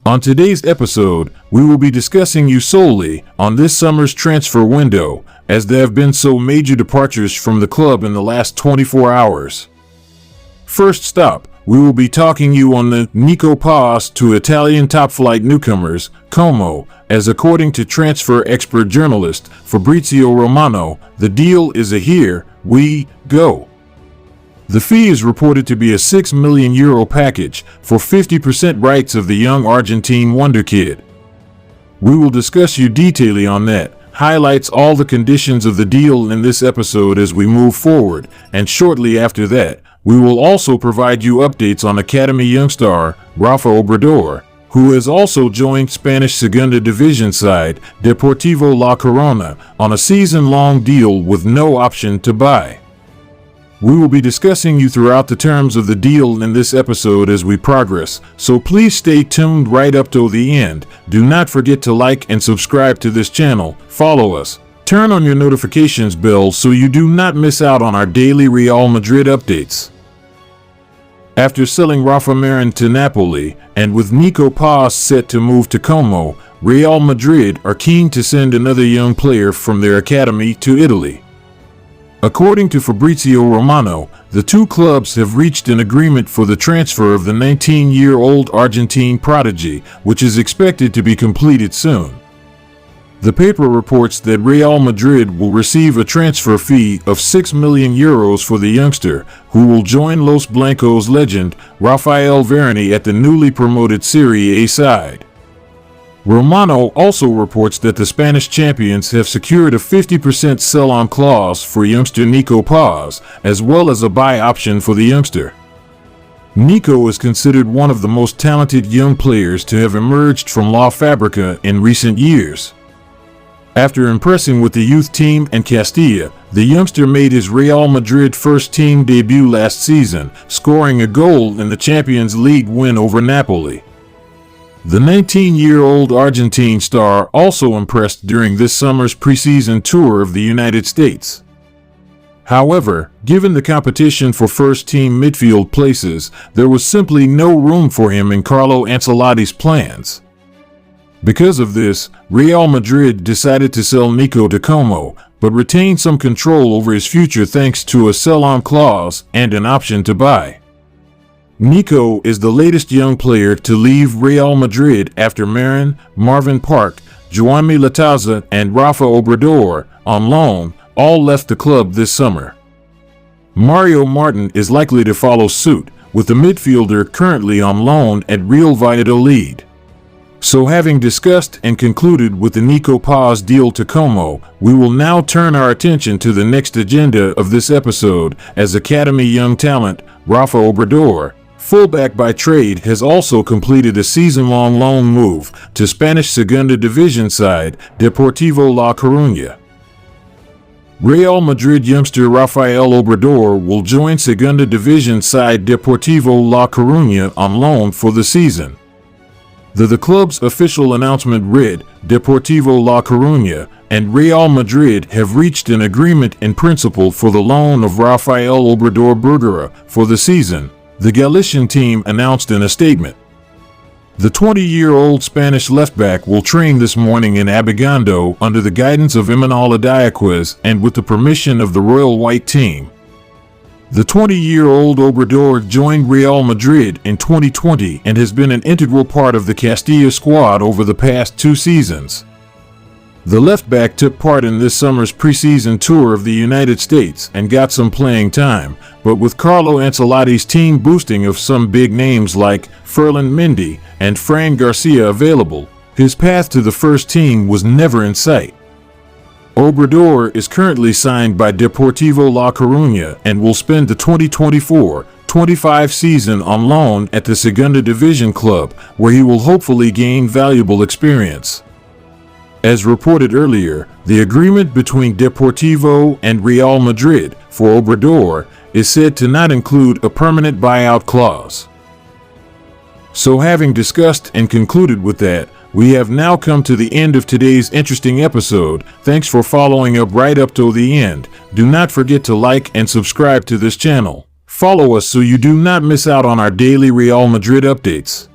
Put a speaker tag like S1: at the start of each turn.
S1: On today's episode, we will be discussing you solely on this summer's transfer window, as there have been so major departures from the club in the last 24 hours. First stop, we will be talking you on the Nico Paz to Italian top-flight newcomers, Como, as according to transfer expert journalist Fabrizio Romano, the deal is a here we go. The fee is reported to be a €6 million package for 50% rights of the young Argentine wonder kid. We will discuss you detailedly on that, highlights all the conditions of the deal in this episode as we move forward, and shortly after that, we will also provide you updates on Academy youngstar Rafa Obrador, who has also joined Spanish Segunda Division side Deportivo La Coruna on a season-long deal with no option to buy. We will be discussing you throughout the terms of the deal in this episode as we progress, so please stay tuned right up to the end. Do not forget to like and subscribe to this channel, follow us, turn on your notifications bell so you do not miss out on our daily Real Madrid updates. After selling Rafa Marin to Napoli, and with Nico Paz set to move to Como, Real Madrid are keen to send another young player from their academy to Italy. According to Fabrizio Romano, the two clubs have reached an agreement for the transfer of the 19-year-old Argentine prodigy, which is expected to be completed soon. The paper reports that Real Madrid will receive a transfer fee of €6 million for the youngster, who will join Los Blancos legend Rafael Varane at the newly promoted Serie A side. Romano also reports that the Spanish champions have secured a 50% sell-on clause for youngster Nico Paz, as well as a buy option for the youngster. Nico is considered one of the most talented young players to have emerged from La Fabrica in recent years. After impressing with the youth team and Castilla, the youngster made his Real Madrid first-team debut last season, scoring a goal in the Champions League win over Napoli. The 19-year-old Argentine star also impressed during this summer's preseason tour of the United States. However, given the competition for first-team midfield places, there was simply no room for him in Carlo Ancelotti's plans. Because of this, Real Madrid decided to sell Nico to Como, but retain some control over his future thanks to a sell-on clause and an option to buy. Nico is the latest young player to leave Real Madrid after Marin, Marvin Park, Jaime Latazza, and Rafa Obrador, on loan, all left the club this summer. Mario Martin is likely to follow suit, with the midfielder currently on loan at Real Valladolid. So having discussed and concluded with the Nico Paz deal to Como, we will now turn our attention to the next agenda of this episode, as Academy young talent Rafa Obrador, fullback by trade, has also completed a season-long loan move to Spanish Segunda Division side Deportivo La Coruna. Real Madrid youngster Rafael Obrador will join Segunda Division side Deportivo La Coruna on loan for the season. The club's official announcement read, Deportivo La Coruna and Real Madrid have reached an agreement in principle for the loan of Rafael Obrador Bergara for the season, the Galician team announced in a statement. The 20-year-old Spanish left-back will train this morning in Abogando under the guidance of Imanol Diaquez and with the permission of the Royal White team. The 20-year-old Obrador joined Real Madrid in 2020 and has been an integral part of the Castilla squad over the past 2 seasons. The left-back took part in this summer's preseason tour of the United States and got some playing time, but with Carlo Ancelotti's team boosting of some big names like Ferland Mendy and Fran Garcia available, his path to the first team was never in sight. Obrador is currently signed by Deportivo La Coruna and will spend the 2024-25 season on loan at the Segunda Division club, where he will hopefully gain valuable experience. As reported earlier, the agreement between Deportivo and Real Madrid for Obrador is said to not include a permanent buyout clause. So having discussed and concluded with that, we have now come to the end of today's interesting episode. Thanks for following right up to the end. Do not forget to like and subscribe to this channel. Follow us so you do not miss out on our daily Real Madrid updates.